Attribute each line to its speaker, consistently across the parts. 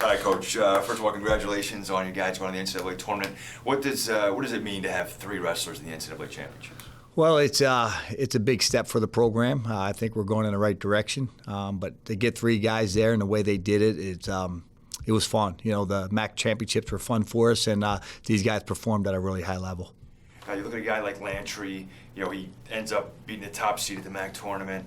Speaker 1: All right, Coach. First of all, congratulations on you guys going to the NCAA tournament. What does it mean to have 3 wrestlers in the NCAA Championships?
Speaker 2: Well, it's a big step for the program. I think we're going in the right direction. But to get 3 guys there and the way they did it, it was fun. You know, the MAC championships were fun for us, and these guys performed at a really high level.
Speaker 1: You look at a guy like Lantry. You know, he ends up beating the top seed at the MAC tournament.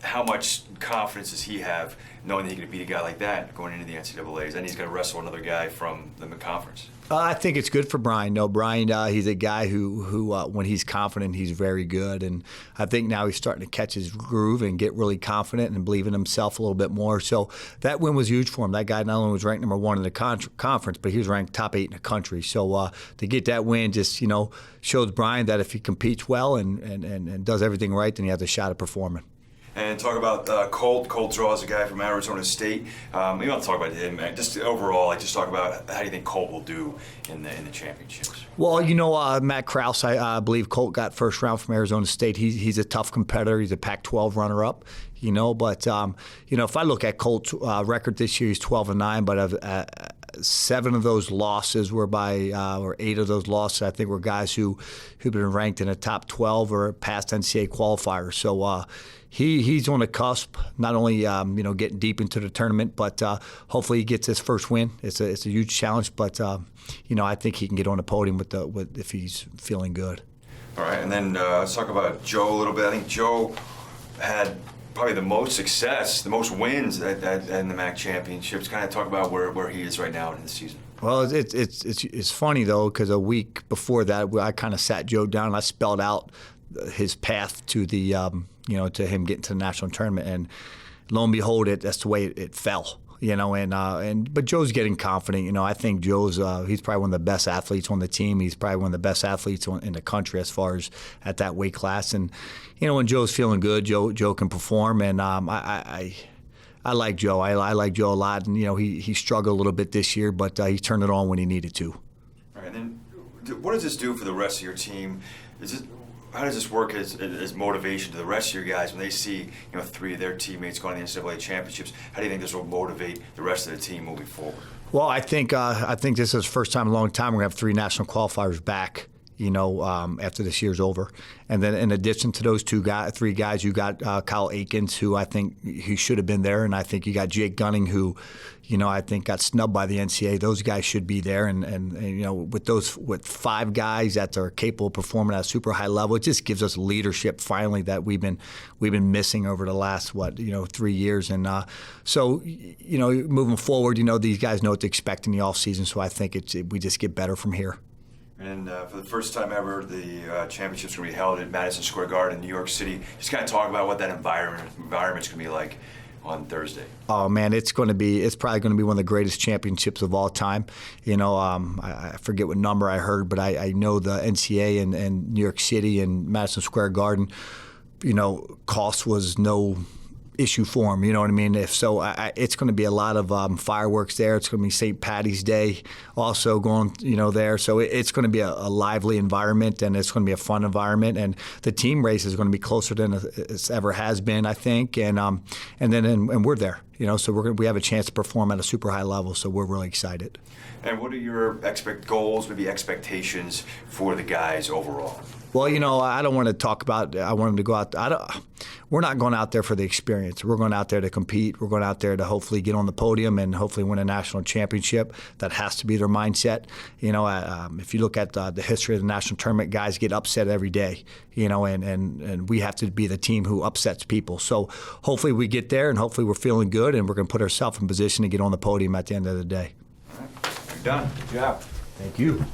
Speaker 1: How much confidence does he have knowing that he can beat a guy like that going into the NCAAs, and he's going to wrestle another guy from the conference?
Speaker 2: I think it's good for Bryan. No, Bryan, he's a guy who when he's confident, he's very good. And I think now he's starting to catch his groove and get really confident and believe in himself a little bit more. So that win was huge for him. That guy not only was ranked number 1 in the conference, but he was ranked top 8 in the country. So to get that win just, shows Bryan that if he competes well and does everything right, then he has a shot at performing.
Speaker 1: And talk about Colt. Colt draws a guy from Arizona State. We don't talk about him, man. Just overall, just talk about how do you think Colt will do in the championships?
Speaker 2: Well, Matt Krause, I believe Colt got first round from Arizona State. He's a tough competitor. He's a Pac-12 runner-up. But if I look at Colt's record this year, he's 12-9. But 7 of those losses were or 8 of those losses, I think, were guys who've been ranked in the top 12 or past NCAA qualifiers. So he's on the cusp, not only getting deep into the tournament, but hopefully he gets his first win. It's a huge challenge, but I think he can get on the podium if he's feeling good.
Speaker 1: All right, and then let's talk about Joe a little bit. I think Joe had probably the most success, the most wins in the MAC championships. Kind of talk about where he is right now in the season.
Speaker 2: Well, it's funny though, because a week before that, I kind of sat Joe down and I spelled out his path to the to him getting to the national tournament, and lo and behold, that's the way it fell. But Joe's getting confident. I think Joe's he's probably one of the best athletes on the team. He's probably one of the best athletes in the country as far as at that weight class. And when Joe's feeling good, Joe can perform. And I like Joe. I like Joe a lot. And he struggled a little bit this year, but he turned it on when he needed to.
Speaker 1: All right. And then, what does this do for the rest of your team? How does this work as motivation to the rest of your guys when they see 3 of their teammates going to the NCAA championships? How do you think this will motivate the rest of the team moving forward?
Speaker 2: Well, I think this is the first time in a long time we're going to have 3 national qualifiers back. After this year's over, and then in addition to those 3 guys, you got Kyle Akins, who I think he should have been there, and I think you got Jake Gunning, who, I think got snubbed by the NCAA. Those guys should be there, and with 5 guys that are capable of performing at a super high level, it just gives us leadership finally that we've been missing over the last 3 years, and so moving forward, these guys know what to expect in the off season, so I think we just get better from here.
Speaker 1: And for the first time ever, the championships are going to be held at Madison Square Garden in New York City. Just kind of talk about what that environment's going to be like on Thursday.
Speaker 2: Oh man, it's probably going to be one of the greatest championships of all time. I forget what number I heard, but I know the NCAA and New York City and Madison Square Garden, cost was no issue for them, you know what I mean? If so, it's going to be a lot of fireworks there. It's going to be St. Patty's Day also going, there. So it's going to be a lively environment, and it's going to be a fun environment. And the team race is going to be closer than it ever has been, I think. And we're there, So we have a chance to perform at a super high level. So we're really excited.
Speaker 1: And what are your goals, maybe expectations for the guys overall?
Speaker 2: Well, I don't want to talk about. I want them to go out. We're not going out there for the experience. We're going out there to compete. We're going out there to hopefully get on the podium and hopefully win a national championship. That has to be their mindset. If you look at the history of the national tournament, guys get upset every day. And we have to be the team who upsets people. So hopefully we get there, and hopefully we're feeling good, and we're going to put ourselves in position to get on the podium at the end of the day.
Speaker 1: All right. You're done. Good job.
Speaker 2: Thank you.